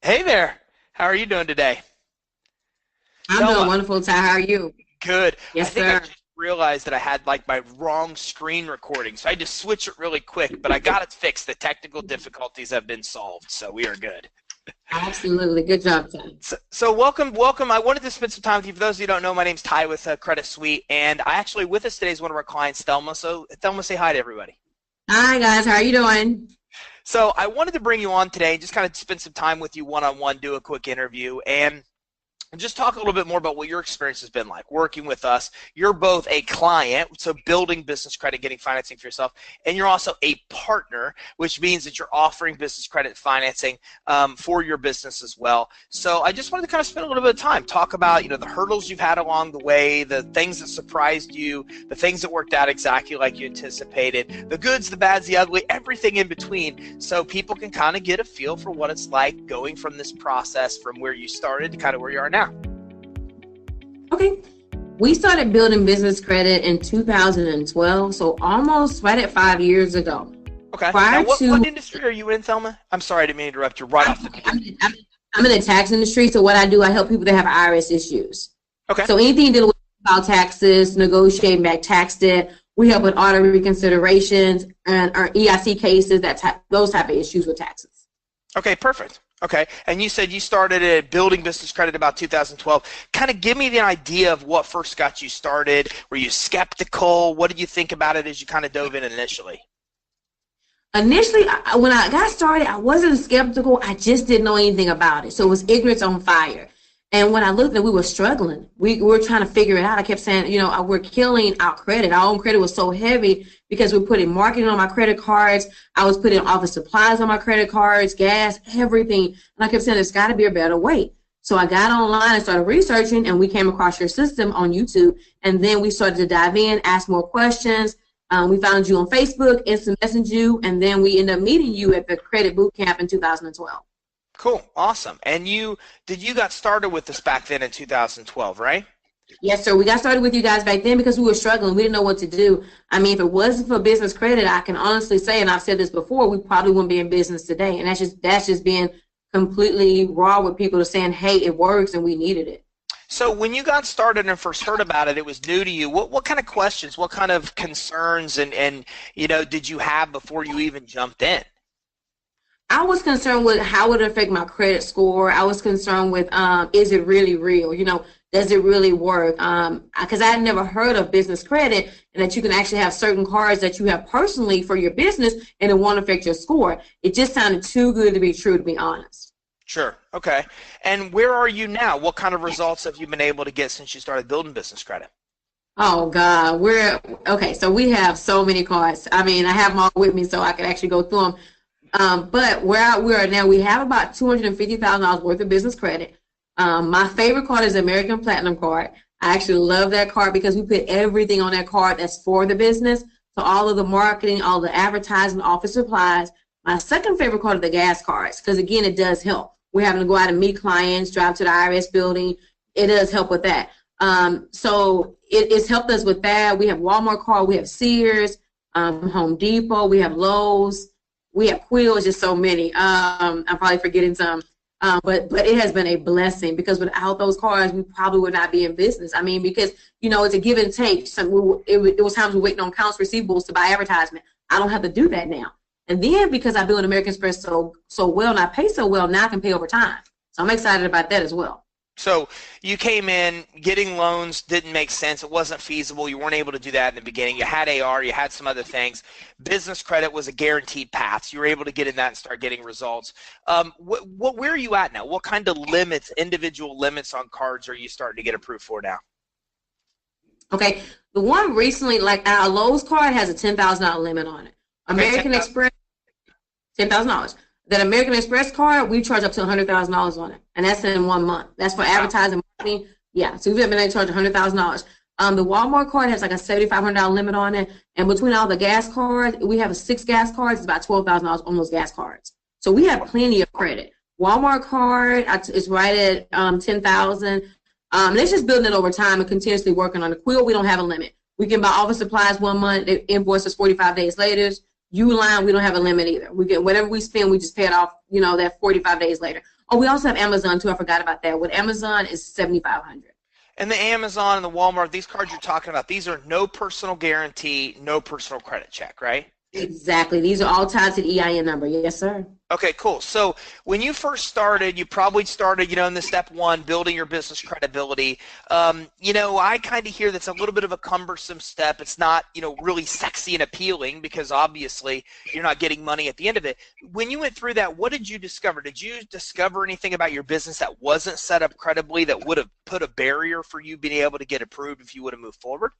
Hey there. How are you doing today? I'm doing Thelma, wonderful, Ty. How are you? good. I Yes, think I sir. just realized that I had like my wrong screen recording, so I had to switch it really quick, but I got it fixed. The technical difficulties have been solved, so we are good. Absolutely. Good job, Ty. So welcome. I wanted to spend some time with you. For those of you who don't know, my name's Ty with Credit Suite, and I actually with us today is one of our clients, Thelma. So Thelma, say hi to everybody. Hi, guys. How are you doing? So I wanted to bring you on today and just kind of spend some time with you one-on-one, do a quick interview, and just talk a little bit more about what your experience has been like working with us. You're both a client, so building business credit, getting financing for yourself, and you're also a partner, which means that you're offering business credit financing for your business as well. So I just wanted to kind of spend a little bit of time, talk about the hurdles you've had along the way, the things that surprised you, the things that worked out exactly like you anticipated, the goods, the bads, the ugly, everything in between, so people can kind of get a feel for what it's like going from this process from where you started to kind of where you are now. Okay. We started building business credit in 2012, so almost right at 5 years ago. Okay. Now, Prior what to, industry are you in, Thelma? I'm sorry, I didn't mean to interrupt you right I'm, off the I'm, beginning. I'm, I'm in the tax industry, so what I do, I help people that have IRS issues. Okay. So anything dealing with file taxes, negotiating back tax debt, we help with auto reconsiderations and our EIC cases, those type of issues with taxes. Okay, perfect. Okay, and you said you started building business credit about 2012. Kind of give me the idea of what first got you started. Were you skeptical? What did you think about it as you kind of dove in initially? Initially, when I got started, I wasn't skeptical. I just didn't know anything about it. So it was ignorance on fire. And when I looked at it, we were struggling. We were trying to figure it out. I kept saying, we're killing our credit. Our own credit was so heavy because we're putting marketing on my credit cards. I was putting office supplies on my credit cards, gas, everything. And I kept saying, there's got to be a better way. So I got online and started researching, and we came across your system on YouTube. And then we started to dive in, ask more questions. We found you on Facebook, instant messaged you, and then we ended up meeting you at the credit boot camp in 2012. Cool, awesome. And you got started with this back then in 2012, right? Yes, sir. We got started with you guys back then because we were struggling. We didn't know what to do. I mean, if it wasn't for business credit, I can honestly say, and I've said this before, we probably wouldn't be in business today. And that's just being completely raw with people to saying, hey, it works and we needed it. So when you got started and first heard about it, it was new to you. What kind of questions, what kind of concerns and did you have before you even jumped in? I was concerned with how would it affect my credit score. I was concerned with, is it really real? Does it really work? Because I had never heard of business credit and that you can actually have certain cards that you have personally for your business and it won't affect your score. It just sounded too good to be true, to be honest. Sure. Okay. And where are you now? What kind of results have you been able to get since you started building business credit? Oh God, okay. So we have so many cards. I mean, I have them all with me, so I can actually go through them. But where we are now, we have about $250,000 worth of business credit. My favorite card is the American Platinum card. I actually love that card because we put everything on that card that's for the business. So all of the marketing, all the advertising, office supplies. My second favorite card are the gas cards because, again, it does help. We're having to go out and meet clients, drive to the IRS building. It does help with that. So it's helped us with that. We have Walmart card. We have Sears, Home Depot. We have Lowe's. We have Quills, just so many. I'm probably forgetting some. But it has been a blessing because without those cards, we probably would not be in business. I mean, because, it's a give and take. It was times we were waiting on accounts receivables to buy advertisement. I don't have to do that now. And then because I build American Express so well and I pay so well, now I can pay over time. So I'm excited about that as well. So you came in, getting loans didn't make sense. It wasn't feasible. You weren't able to do that in the beginning. You had AR, you had some other things. Business credit was a guaranteed path. So you were able to get in that and start getting results. Where are you at now? What kind of limits, individual limits on cards are you starting to get approved for now? Okay. The one recently, like our Lowe's card has a $10,000 limit on it. Okay, American Express, $10,000. That American Express card, we charge up to $100,000 on it, and that's in 1 month. That's for advertising, marketing. Yeah, so we've been able to charge $100,000. The Walmart card has like a $7,500 limit on it, and between all the gas cards, we have 6 gas cards. It's about $12,000 on those gas cards. So we have plenty of credit. Walmart card is right at $10,000. They're just building it over time and continuously working on it. Quill, we don't have a limit. We can buy office supplies 1 month. They invoice us 45 days later. Uline, we don't have a limit either. We get whatever we spend, we just pay it off, that 45 days later. Oh, we also have Amazon too. I forgot about that. With Amazon is 7,500. And the Amazon and the Walmart, these cards you're talking about, these are no personal guarantee, no personal credit check, right? Exactly. These are all tied to the EIN number. Yes, sir. Okay, cool. So when you first started, you probably started, in the step one, building your business credibility. I kind of hear that's a little bit of a cumbersome step. It's not, really sexy and appealing because obviously you're not getting money at the end of it. When you went through that, what did you discover? Did you discover anything about your business that wasn't set up credibly that would have put a barrier for you being able to get approved if you would have moved forward?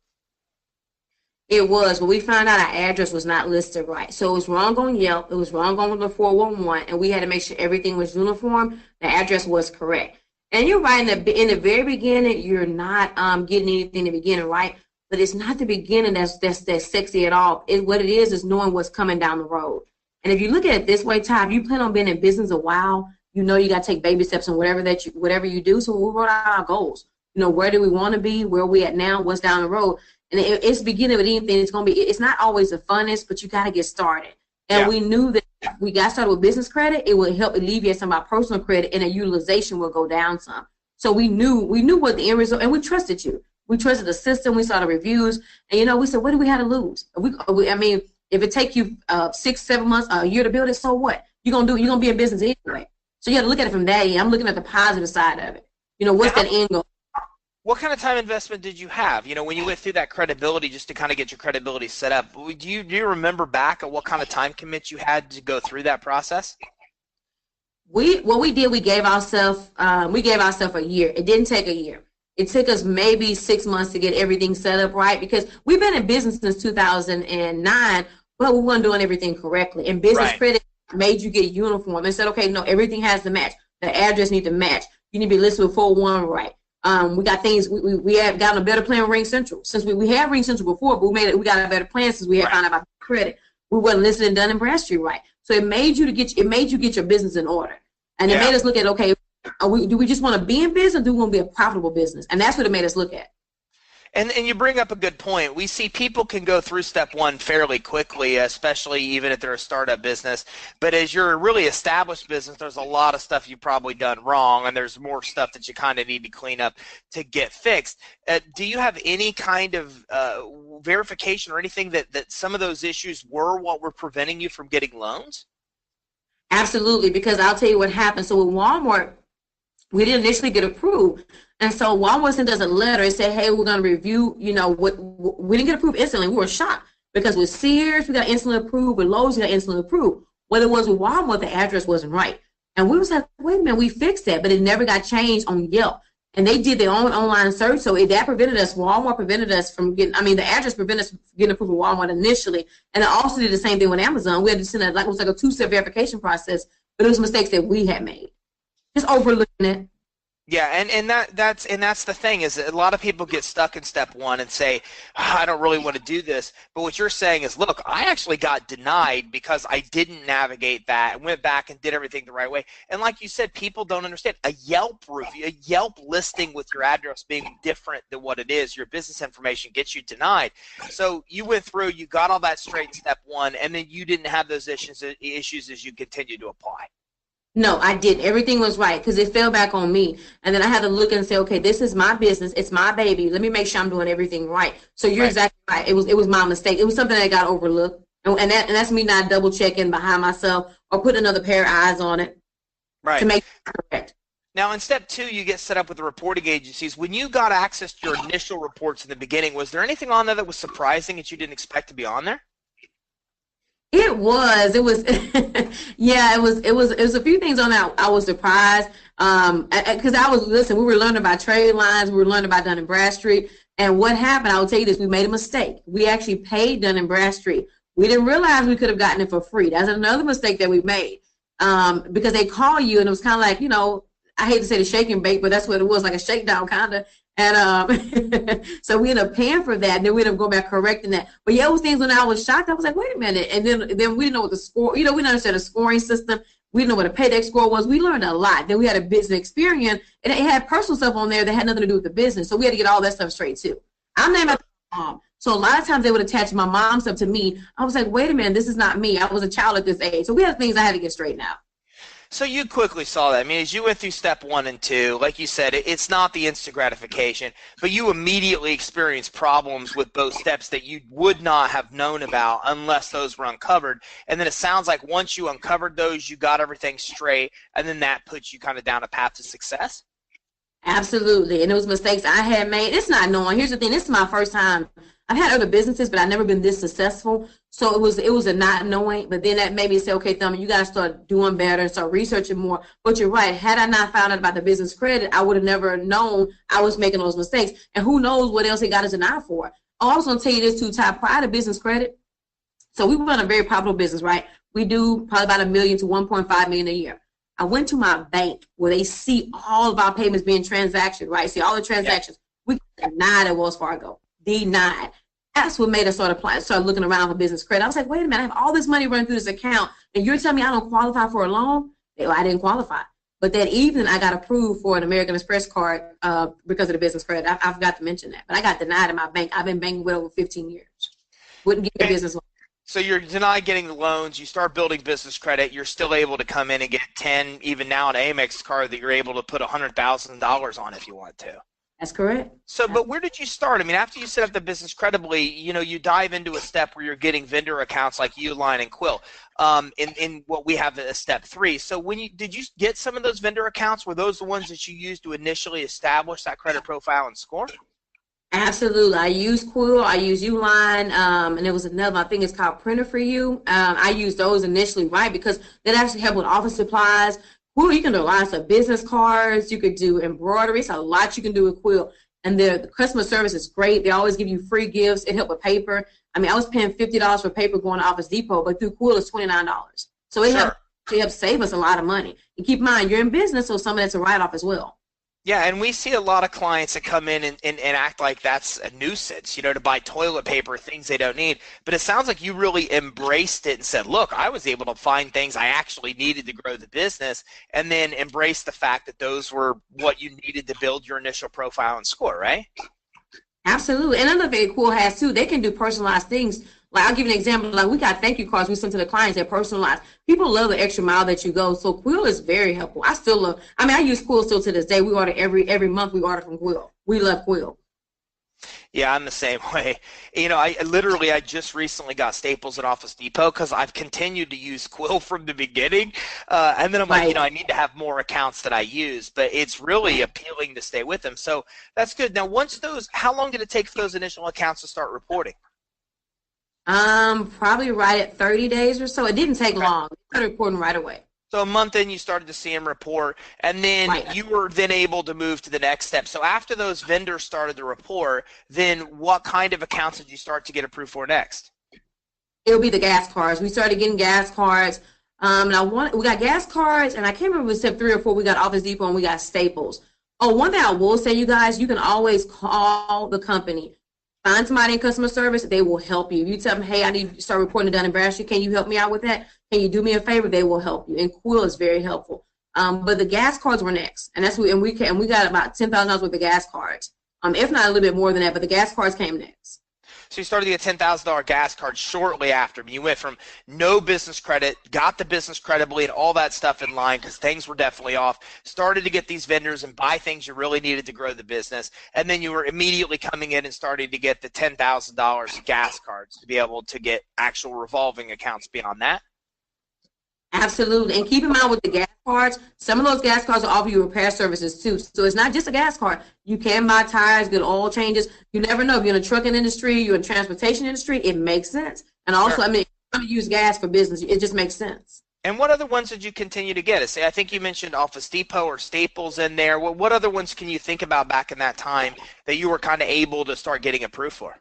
It was, but we found out our address was not listed right. So it was wrong on Yelp. It was wrong on the 411, and we had to make sure everything was uniform. The address was correct. And you're right, in the very beginning, you're not getting anything in the beginning, right? But it's not the beginning that's sexy at all. What it is knowing what's coming down the road. And if you look at it this way, Ty, if you plan on being in business a while, you got to take baby steps in whatever you do. So we wrote out our goals. Where do we want to be? Where are we at now? What's down the road? And it's beginning with anything. It's not always the funnest, but you got to get started. And we knew that if we got started with business credit, it would help alleviate some of our personal credit, and the utilization will go down some. So we knew what the end result, and we trusted you. We trusted the system. We saw the reviews, and we said, what do we have to lose? If it take you 6, 7 months, a year to build it, so what? You're gonna be in business anyway. So you got to look at it from that end. I'm looking at the positive side of it. What's that end goal? What kind of time investment did you have? When you went through that credibility just to kind of get your credibility set up, do you remember back at what kind of time commit you had to go through that process? We gave ourselves a year. It didn't take a year. It took us maybe 6 months to get everything set up right because we've been in business since 2009, but we weren't doing everything correctly. And business credit made you get uniform and said, okay, no, everything has to match. The address needs to match. You need to be listed with 401 right. We got things. We have gotten a better plan with Ring Central since we had Ring Central before, but we got a better plan since we had found out about credit. We wasn't listed in Dun & Bradstreet right, so it made you get your business in order, and it made us look at, okay, do we just want to be in business, or do we want to be a profitable business? And that's what it made us look at. And you bring up a good point. We see people can go through step one fairly quickly, especially even if they're a startup business. But as you're a really established business, there's a lot of stuff you've probably done wrong, and there's more stuff that you kind of need to clean up to get fixed. Do you have any kind of verification or anything that some of those issues were what were preventing you from getting loans? Absolutely, because I'll tell you what happened. So with Walmart, we didn't initially get approved. And so Walmart sent us a letter and said, hey, we're going to review, what we didn't get approved instantly. We were shocked because with Sears, we got instantly approved. With Lowe's, we got instantly approved. What it was with Walmart, the address wasn't right. And we was like, wait a minute, we fixed that, but it never got changed on Yelp. And they did their own online search, so that prevented us, Walmart prevented us from getting, the address prevented us from getting approved with Walmart initially. And it also did the same thing with Amazon. We had to send it was like a two-step verification process, but it was mistakes that we had made. Just overlooking it. Yeah, and that's the thing is that a lot of people get stuck in step one and say, I don't really want to do this. But what you're saying is, look, I actually got denied because I didn't navigate that and went back and did everything the right way. And like you said, people don't understand. A Yelp review, a Yelp listing with your address being different than what it is, your business information gets you denied. So you went through, you got all that straight in step one, and then you didn't have those issues as you continue to apply. No, I didn't. Everything was right because it fell back on me. And then I had to look and say, okay, this is my business. It's my baby. Let me make sure I'm doing everything right. So you're exactly right. It was my mistake. It was something that got overlooked. And that's me not double checking behind myself or putting another pair of eyes on it to make it correct. Now, in step two, you get set up with the reporting agencies. When you got access to your initial reports in the beginning, was there anything on there that was surprising that you didn't expect to be on there? It was, yeah, it was a few things on that I was surprised, because we were learning about trade lines, we were learning about Dun & Bradstreet, and what happened, I will tell you this, we made a mistake. We actually paid Dun & Bradstreet. We didn't realize we could have gotten it for free. That's another mistake that we made, because they call you, and it was kind of like, I hate to say the shake and bake, but that's what it was, like a shakedown kind of. And so we ended up paying for that, and then we ended up going back correcting that. But yeah, it was things when I was shocked. I was like, wait a minute. And then we didn't know what the score, we didn't understand the scoring system. We didn't know what a paydex score was. We learned a lot. Then we had a business experience, and it had personal stuff on there that had nothing to do with the business. So we had to get all that stuff straight too. I'm named after my mom. So a lot of times they would attach my mom's stuff to me. I was like, wait a minute, this is not me. I was a child at this age. So we had things I had to get straightened out. So you quickly saw that. I mean, as you went through step 1 and 2, like you said, it's not the instant gratification, but you immediately experienced problems with both steps that you would not have known about unless those were uncovered. And then it sounds like once you uncovered those, you got everything straight, and then that puts you kind of down a path to success. Absolutely. And it was mistakes I had made. It's not knowing. Here's the thing. This is my first time. I've had other businesses, but I've never been this successful. So it was a not knowing. But then that made me say, okay, Thelma, you got to start doing better, start researching more. But you're right. Had I not found out about the business credit, I would have never known I was making those mistakes. And who knows what else he got us denied for. I was going to tell you this too, Ty, prior to business credit. So we run a very profitable business, right? We do probably about $1 million to $1.5 million a year. I went to my bank where they see all of our payments being transactions, right? See all the transactions. Yeah. We denied at Wells Fargo. Denied. That's what made us start looking around for business credit. I was like, wait a minute, I have all this money running through this account, and you're telling me I don't qualify for a loan? I didn't qualify. But that evening, I got approved for an American Express card because of the business credit. I forgot to mention that. But I got denied in my bank. I've been banking with over 15 years. Wouldn't get a business loan. So you're denied getting the loans, you start building business credit, you're still able to come in and get 10, even now an Amex card that you're able to put $100,000 on if you want to. That's correct. So, but where did you start? I mean, after you set up the business credibly, you dive into a step where you're getting vendor accounts like Uline and Quill, in what we have as step 3. So did you get some of those vendor accounts? Were those the ones that you used to initially establish that credit profile and score? Absolutely. I use Quill, I use Uline, and there was another, I think it's called Printer for You. I used those initially, right, because that actually helped with office supplies. Quill, you can do lots of business cards, you could do embroidery, it's a lot you can do with Quill. And the customer service is great. They always give you free gifts. It helped with paper. I mean, I was paying $50 for paper going to Office Depot, but through Quill it's $29. So it helped save us a lot of money. And keep in mind, you're in business, so some of that's a write-off as well. Yeah, and we see a lot of clients that come in and act like that's a nuisance, to buy toilet paper, things they don't need. But it sounds like you really embraced it and said, look, I was able to find things I actually needed to grow the business, and then embrace the fact that those were what you needed to build your initial profile and score, right? Absolutely. And another thing Quill has, too, they can do personalized things. Like, I'll give you an example. Like, we got thank you cards we send to the clients that personalized. People love the extra mile that you go. So Quill is very helpful. I still love, I use Quill still to this day. We order every month we order from Quill. We love Quill. Yeah, I'm the same way. I just recently got Staples at Office Depot because I've continued to use Quill from the beginning. And then I'm like, I need to have more accounts that I use, but it's really appealing to stay with them. So that's good. Now, how long did it take for those initial accounts to start reporting? Probably right at 30 days or so. It didn't take long. We started reporting right away. So a month in, you started to see them report, and then you were then able to move to the next step. So after those vendors started to report, then what kind of accounts did you start to get approved for next? It'll be the gas cards. We started getting gas cards. And we got gas cards, and I can't remember if it was step 3 or 4. We got Office Depot and we got Staples. Oh, one thing I will say, you guys, you can always call the company. Find somebody in customer service, they will help you. You tell them, hey, I need to start reporting to Dun & Bradstreet. Can you help me out with that? Can you do me a favor? They will help you. And Quill is very helpful. But the gas cards were next. And we got about $10,000 worth of gas cards. If not a little bit more than that, but the gas cards came next. So you started to get $10,000 gas card shortly after. You went from no business credit, got the business credibly and all that stuff in line because things were definitely off, started to get these vendors and buy things you really needed to grow the business, and then you were immediately coming in and starting to get the $10,000 gas cards to be able to get actual revolving accounts beyond that. Absolutely. And keep in mind with the gas cards, some of those gas cards will offer you repair services too. So it's not just a gas card. You can buy tires, get oil changes. You never know if you're in the trucking industry, you're in the transportation industry, it makes sense. And also, if you're going to use gas for business, it just makes sense. And what other ones did you continue to get? I think you mentioned Office Depot or Staples in there. What other ones can you think about back in that time that you were kind of able to start getting approved for?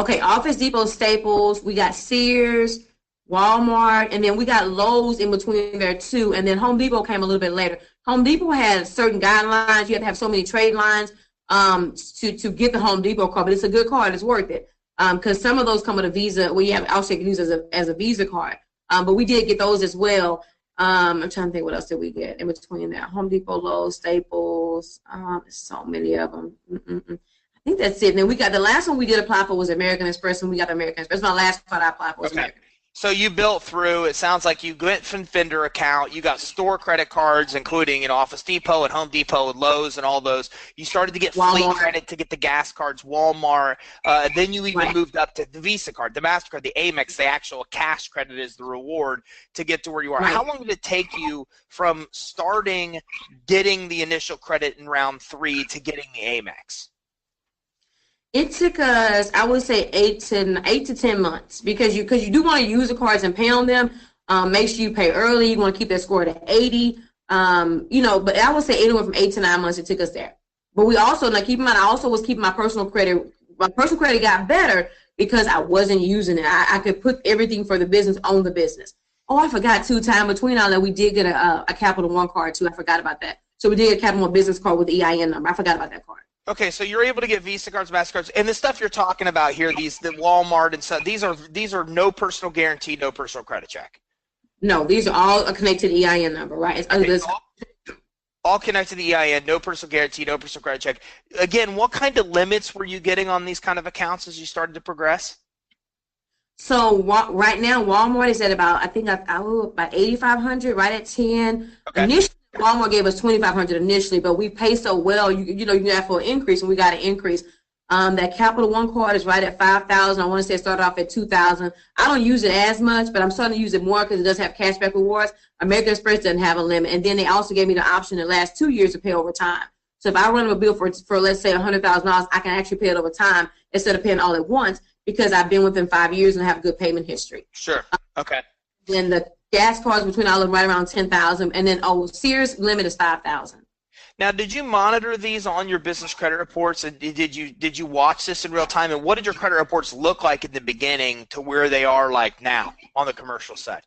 Okay, Office Depot, Staples, we got Sears, Walmart, and then we got Lowe's in between there too, and then Home Depot came a little bit later. Home Depot had certain guidelines. You have to have so many trade lines to get the Home Depot card, but it's a good card. It's worth it because some of those come with a Visa. Well, you have also you can use as a Visa card, but we did get those as well. I'm trying to think what else did we get in between there. Home Depot, Lowe's, Staples, so many of them. I think that's it. And then we got the last one we did apply for was American Express, and we got the American Express. My last card I applied for was American. So you built through, it sounds like you went from vendor account, you got store credit cards, including, Office Depot and Home Depot and Lowe's and all those. You started to get fleet Walmart. credit to get the gas cards, Walmart. Then you even Right. moved up to the Visa card, the MasterCard, the Amex, the actual cash credit is the reward to get to where you are. Right. How long did it take you from starting getting the initial credit in round 3 to getting the Amex? It took us, I would say, 8 to 10 months because you do want to use the cards and pay on them. Make sure you pay early. You want to keep that score at 80. But I would say anywhere from 8 to 9 months it took us there. But we also, now keep in mind, I also was keeping my personal credit. My personal credit got better because I wasn't using it. I could put everything for the business on the business. Oh, I forgot too. Time between all that, we did get a Capital One card too. I forgot about that. So we did a Capital One business card with the EIN number. I forgot about that card. Okay, so you're able to get Visa cards, MasterCards, and the stuff you're talking about here, the Walmart and stuff. These are no personal guarantee, no personal credit check. No, these are all connected to the EIN number, right? Okay, all connected to the EIN, no personal guarantee, no personal credit check. Again, what kind of limits were you getting on these kind of accounts as you started to progress? So right now, Walmart is at about, I think about 8,500, right at 10. Okay. Initially, Walmart gave us 2,500 initially, but we pay so well, you ask for an increase, and we got an increase. That Capital One card is right at 5,000. I want to say it started off at 2,000. I don't use it as much, but I'm starting to use it more because it does have cashback rewards. American Express doesn't have a limit, and then they also gave me the option the last 2 years to pay over time. So if I run a bill for let's say $100,000, I can actually pay it over time instead of paying all at once because I've been within 5 years and have a good payment history. Sure. Okay. Then the gas cards between all of them right around 10,000, and then Sears limit is 5,000. Now, did you monitor these on your business credit reports, and did you watch this in real time? And what did your credit reports look like in the beginning to where they are like now on the commercial side?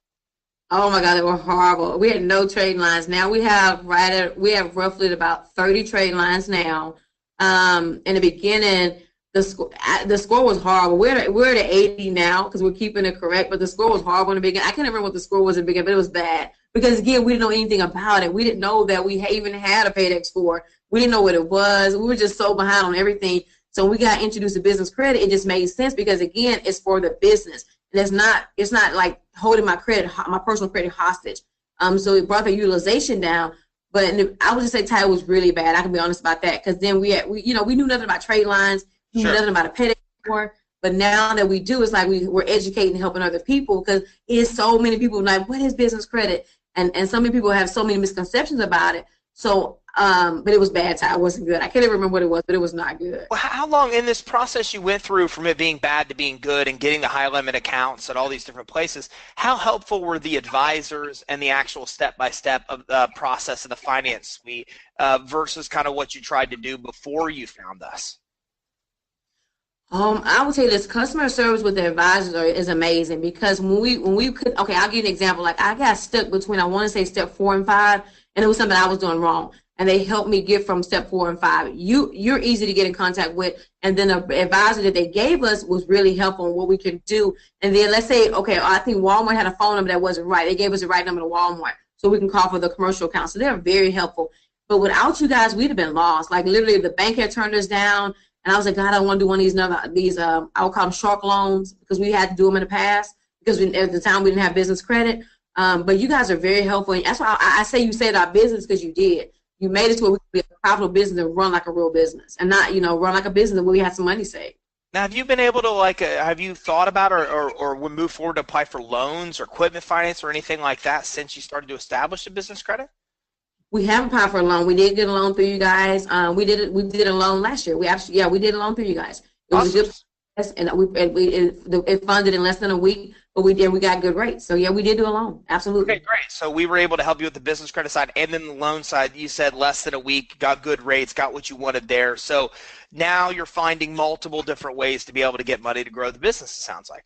Oh my God, they were horrible. We had no trade lines. Now we have roughly about 30 trade lines now. In the beginning, the score was horrible. We're at 80 now because we're keeping it correct, but the score was horrible in the beginning. I can't remember what the score was in the beginning, but it was bad. Because again, we didn't know anything about it. We didn't know that we even had a Paydex score. We didn't know what it was. We were just so behind on everything. So we got introduced to business credit. It just made sense because again, it's for the business. And it's not like holding my personal credit hostage. So it brought the utilization down. But I would just say Ty was really bad. I can be honest about that. Because then we knew nothing about trade lines. We knew nothing about a Paydex score. But now that we do, it's like we're educating and helping other people because it's so many people like, what is business credit? And so many people have so many misconceptions about it. So, but it was bad. It wasn't good. I can't even remember what it was, but it was not good. Well, how long in this process you went through from it being bad to being good and getting the high limit accounts at all these different places? How helpful were the advisors and the actual step-by-step of the process of the finance suite versus kind of what you tried to do before you found us? I would say this customer service with the advisors is amazing because when we could, okay, I'll give you an example. Like I got stuck between, I want to say step 4 and 5, and it was something I was doing wrong. And they helped me get from step 4 and 5. You're easy to get in contact with. And then the advisor that they gave us was really helpful on what we can do. And then let's say, okay, I think Walmart had a phone number that wasn't right. They gave us the right number to Walmart so we can call for the commercial account. So they're very helpful. But without you guys, we'd have been lost. Like literally the bank had turned us down. And I was like, God, I don't want to do one of these I would call them shark loans because we had to do them in the past because at the time we didn't have business credit. But you guys are very helpful. And that's why I say you said our business because you did. You made it to where we could be a profitable business and run like a real business and not, run like a business where we had some money saved. Now, have you been able to have you thought about or would move forward to apply for loans or equipment finance or anything like that since you started to establish a business credit? We have applied for a loan. We did get a loan through you guys. We did a loan last year. We did a loan through you guys. It was a good process, and it funded in less than a week. But we got good rates. So yeah, we did do a loan. Absolutely. Okay, great. So we were able to help you with the business credit side, and then the loan side. You said less than a week, got good rates, got what you wanted there. So now you're finding multiple different ways to be able to get money to grow the business. It sounds like.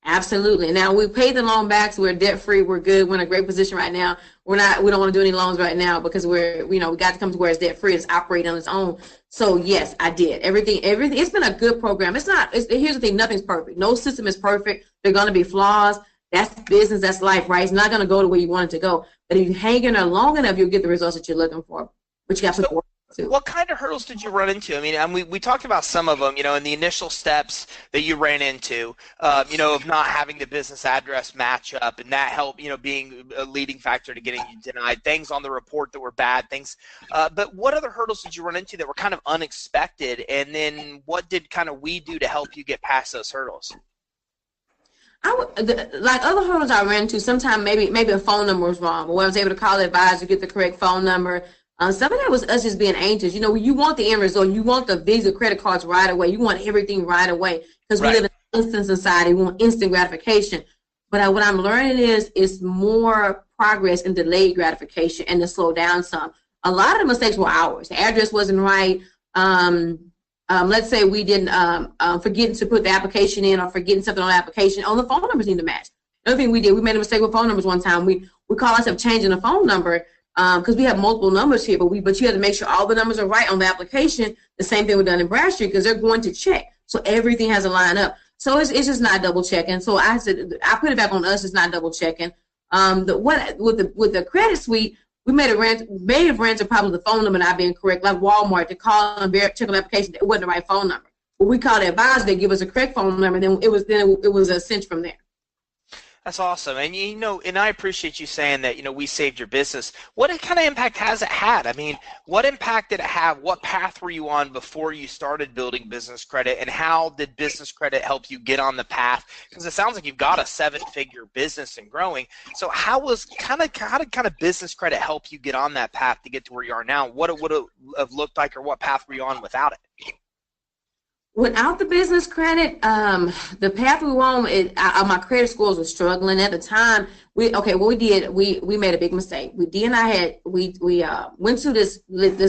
Absolutely. Now we paid the loan back, so we're debt free. We're good. We're in a great position right now. We don't want to do any loans right now because we got to come to where it's debt free. It's operating on its own. So yes, I did everything. It's been a good program. Here's the thing. Nothing's perfect. No system is perfect. There are going to be flaws. That's business. That's life, right? It's not going to go to where you want it to go. But if you hang in there long enough, you'll get the results that you're looking for. But you got to put the work. too. What kind of hurdles did you run into? I mean, we talked about some of them, in the initial steps that you ran into, of not having the business address match up, and that helped, being a leading factor to getting you denied, things on the report that were bad, things. But what other hurdles did you run into that were kind of unexpected? And then what did kind of we do to help you get past those hurdles? Like other hurdles I ran into, sometimes maybe a phone number was wrong, but when I was able to call the advisor, get the correct phone number. Some of that was us just being anxious. You want the end result. You want the Visa credit cards right away. You want everything right away because we live in an instant society. We want instant gratification. But what I'm learning is more progress and delayed gratification and to slow down some. A lot of the mistakes were ours. The address wasn't right. Let's say we didn't forgetting to put the application in or forgetting something on the application. Oh, the phone numbers need to match. Another thing we did, we made a mistake with phone numbers one time. We called ourselves changing the phone number because we have multiple numbers here, but you have to make sure all the numbers are right on the application. The same thing we've done in Bradstreet because they're going to check. So everything has to line up. So it's just not double checking. So I put it back on us. It's not double checking. With the credit suite, we may have ran into probably the phone number not being correct, like Walmart to call and check on the application. It wasn't the right phone number. But we called the advisor, they give us a correct phone number, then it was a cinch from there. That's awesome. And and I appreciate you saying that, we saved your business. What kind of impact has it had? I mean, what impact did it have? What path were you on before you started building business credit, and how did business credit help you get on the path? Because it sounds like you've got a 7-figure business and growing. So how did business credit help you get on that path to get to where you are now? What it would have looked like, or what path were you on without it? Without the business credit, the path we were on, my credit scores were struggling at the time. What we did, we made a big mistake. We went to this.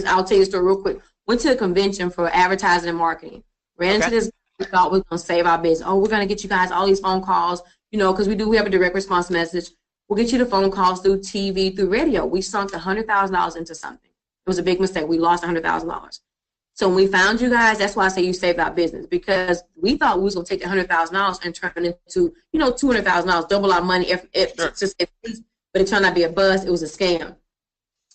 I'll tell you a story real quick. Went to a convention for advertising and marketing. Ran into this. We thought we were going to save our business. Oh, we're going to get you guys all these phone calls, because we have a direct response message. We'll get you the phone calls through TV, through radio. We sunk $100,000 into something. It was a big mistake. We lost $100,000. So when we found you guys, that's why I say you saved our business, because we thought we was going to take the $100,000 and turn it into, $200,000, double our money but it turned out to be a bust. It was a scam.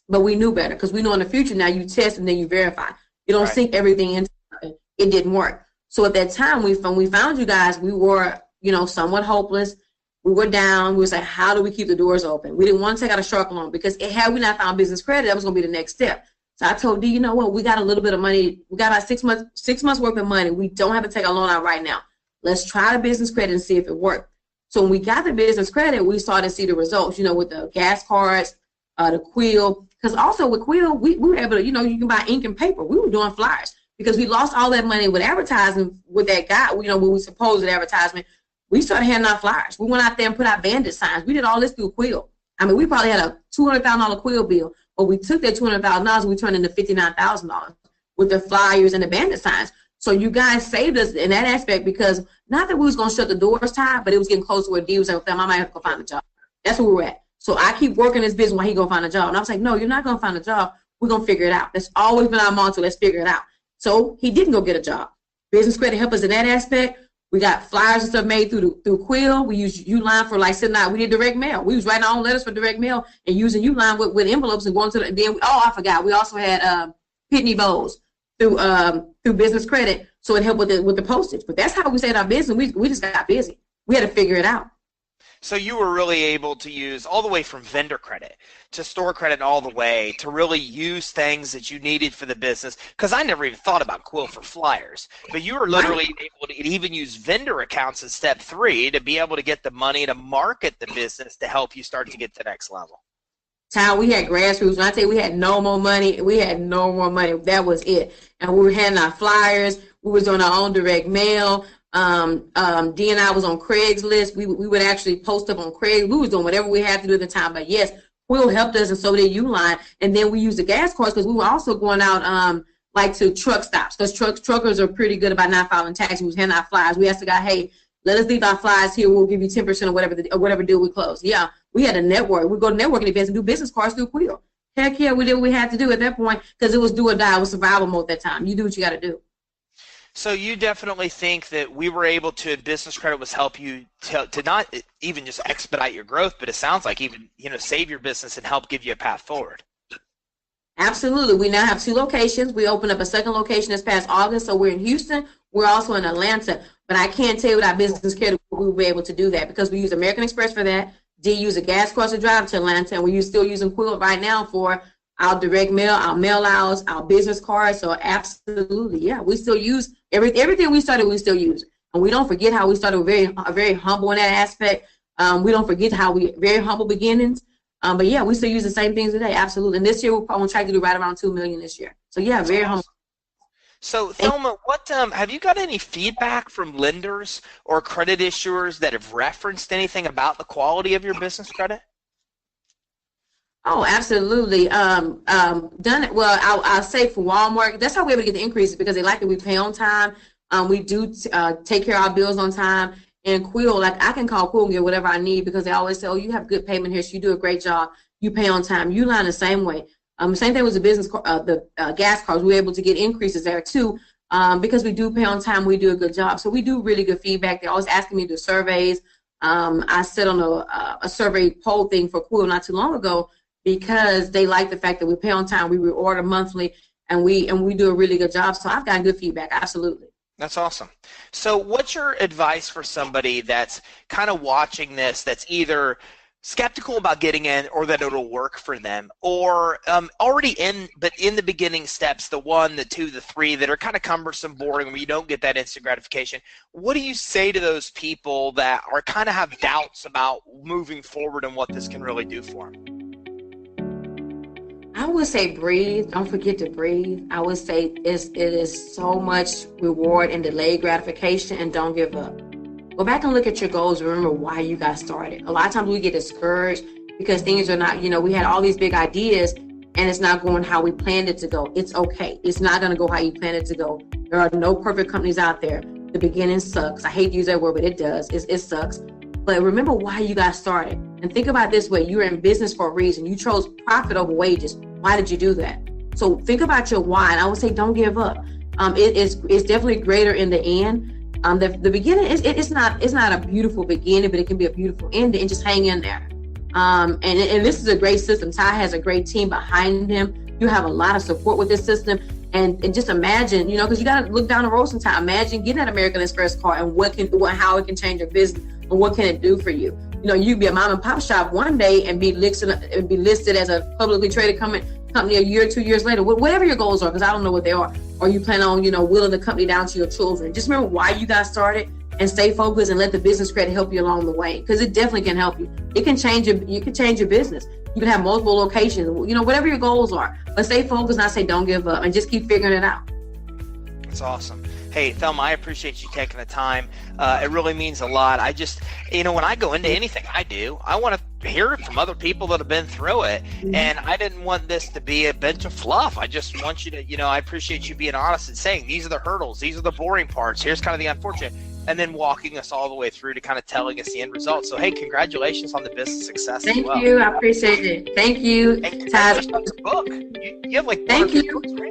But we knew better, because we know in the future now you test and then you verify. You don't sink everything into something. It didn't work. So at that time, when we found you guys, we were, somewhat hopeless. We were down. We were like, how do we keep the doors open? We didn't want to take out a shark loan, because had we not found business credit, that was going to be the next step. So I told D, you know what? We got a little bit of money. We got about 6 months worth of money. We don't have to take a loan out right now. Let's try the business credit and see if it worked. So when we got the business credit, we started to see the results, with the gas cards, the quill. Because also with quill, we were able to, you can buy ink and paper. We were doing flyers because we lost all that money with advertising with that guy, when we supposed advertisement. We started handing out flyers. We went out there and put out bandit signs. We did all this through quill. I mean, we probably had a $200,000 quill bill. But we took that $200,000 and we turned it into $59,000 with the flyers and the bandit signs. So you guys saved us in that aspect, because not that we was going to shut the doors tight, but it was getting close to where D was like, I might have to go find a job. That's where we're at. So I keep working this business while he go find a job. And I was like, no, you're not going to find a job. We're going to figure it out. That's always been our motto. Let's figure it out. So he didn't go get a job. Business credit helped us in that aspect. We got flyers and stuff made through Quill. We used Uline for sitting out. We did direct mail. We was writing our own letters for direct mail and using Uline with envelopes and going to I forgot. We also had Pitney Bowes through business credit, so it helped with the postage. But that's how we saved our business. We just got busy. We had to figure it out. So you were really able to use all the way from vendor credit to store credit, all the way to really use things that you needed for the business. Because I never even thought about Quill for flyers, but you were literally able to even use vendor accounts as step 3 to be able to get the money to market the business to help you start to get to the next level. How we had grassroots. When I tell you we had no more money, That was it. And we were handing out flyers. We was doing our own direct mail. D and I was on Craigslist. We would actually post up on Craigslist. We was doing whatever we had to do at the time. But yes, Quill helped us, and so did Uline. And then we used the gas cards because we were also going out to truck stops, because truckers are pretty good about not filing taxes. We was handing out flyers. We asked the guy, hey, let us leave our flyers here. We'll give you 10% or whatever deal we close. Yeah, we had a network. We go to networking events and do business cards through Quill. Heck yeah, we did what we had to do at that point, because it was do or die. It was survival mode at that time. You do what you got to do. So you definitely think that we were able to, business credit was help you to not even just expedite your growth, but it sounds like even, save your business and help give you a path forward. Absolutely. We now have 2 locations. We opened up a second location this past August. So we're in Houston. We're also in Atlanta. But I can't tell you with our business credit we will be able to do that because we use American Express for that. D use a gas card to drive to Atlanta, and we're still using Quill right now for our direct mail, our mail outs, our business cards. So absolutely, yeah, we still use everything we started. We still use, and we don't forget how we started. We're very humble in that aspect. We don't forget how we very humble beginnings. But yeah, we still use the same things today. Absolutely, and this year we're on track to do right around 2 million this year. So yeah, very humble. So Thelma, what have you got any feedback from lenders or credit issuers that have referenced anything about the quality of your business credit? Oh, absolutely. Done it. Well, I'll say for Walmart, that's how we're able to get the increases because they like that we pay on time. We do take care of our bills on time. And Quill, like I can call Quill and get whatever I need because they always say, oh, you have good payment history. You do a great job. You pay on time. Uline the same way. Same thing with the business, the gas cards. We're able to get increases there too because we do pay on time. We do a good job. So we do really good feedback. They're always asking me to do surveys. I sit on a survey poll thing for Quill not too long ago because they like the fact that we pay on time. We reward them monthly, and we do a really good job. So I've got good feedback. Absolutely. That's awesome. So what's your advice for somebody that's kind of watching this, that's either skeptical about getting in or that it'll work for them, or already in, but in the beginning steps, the 1, the 2, the 3 that are kind of cumbersome, boring, where you don't get that instant gratification? What do you say to those people that are kind of have doubts about moving forward and what this can really do for them? I would say breathe. Don't forget to breathe. I would say it is so much reward and delayed gratification, and don't give up. Go back and look at your goals. Remember why you got started. A lot of times we get discouraged because things are not, we had all these big ideas and it's not going how we planned it to go. It's okay. It's not going to go how you planned it to go. There are no perfect companies out there. The beginning sucks. I hate to use that word, but it does. It sucks. But remember why you got started. And think about it this way. You're in business for a reason. You chose profit over wages. Why did you do that? So think about your why. And I would say don't give up. It's definitely greater in the end. The beginning it's not a beautiful beginning, but it can be a beautiful ending, and just hang in there. And this is a great system. Ty has a great team behind him. You have a lot of support with this system, and just imagine, because you got to look down the road sometime. Imagine getting that American Express card and how it can change your business and what can it do for you. You be a mom and pop shop one day and be listed as a publicly traded company a year or 2 years later, whatever your goals are, because I don't know what they are. Or you plan on, willing the company down to your children. Just remember why you got started and stay focused and let the business credit help you along the way, because it definitely can help you. It can change your business. You can have multiple locations, whatever your goals are. But stay focused, and I say don't give up, and just keep figuring it out. That's awesome. Hey, Thelma, I appreciate you taking the time. It really means a lot. I just, when I go into anything I do, I want to hear it from other people that have been through it. Mm-hmm. And I didn't want this to be a bunch of fluff. I just want you to, I appreciate you being honest and saying, these are the hurdles, these are the boring parts, here's kind of the unfortunate, and then walking us all the way through to kind of telling us the end result. So, hey, congratulations on the business success as well. Thank you. I appreciate it. Thank you. And congratulations on the book. You have like Thank you. Books, right?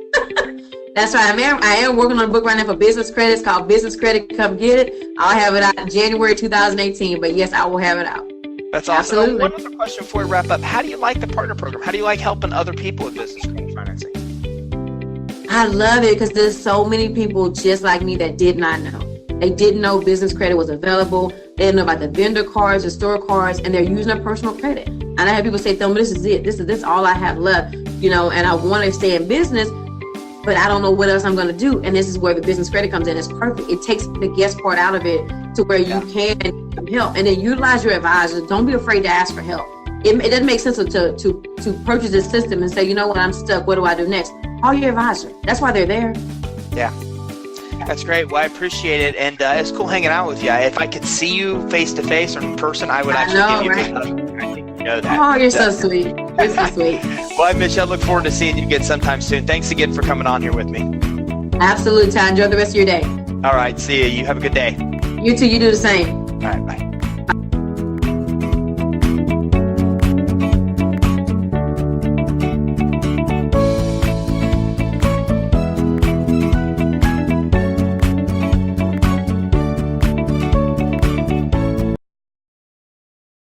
That's right. I am working on a book right now for business credit. It's called Business Credit. Come get it. I'll have it out in January 2018. But yes, I will have it out. That's awesome. Absolutely. One other question before we wrap up. How do you like the partner program? How do you like helping other people with business credit financing? I love it because there's so many people just like me that did not know. They didn't know business credit was available. They didn't know about the vendor cards, the store cards, and they're using their personal credit. And I have people say, Thelma, this is it. This is all I have left. And I want to stay in business, but I don't know what else I'm going to do. And this is where the business credit comes in. It's perfect. It takes the guest part out of it to where you can help. And then utilize your advisors. Don't be afraid to ask for help. It doesn't make sense to purchase this system and say, you know what, I'm stuck. What do I do next? Call your advisor. That's why they're there. Yeah. That's great. Well, I appreciate it. And it's cool hanging out with you. If I could see you face to face or in person, I would actually give you a hug. I think you know that. Oh, you're so sweet. You're so sweet. Well, I miss you. I look forward to seeing you again sometime soon. Thanks again for coming on here with me. Absolutely, Ty. Enjoy the rest of your day. All right. See you. You have a good day. You too. You do the same. All right. Bye.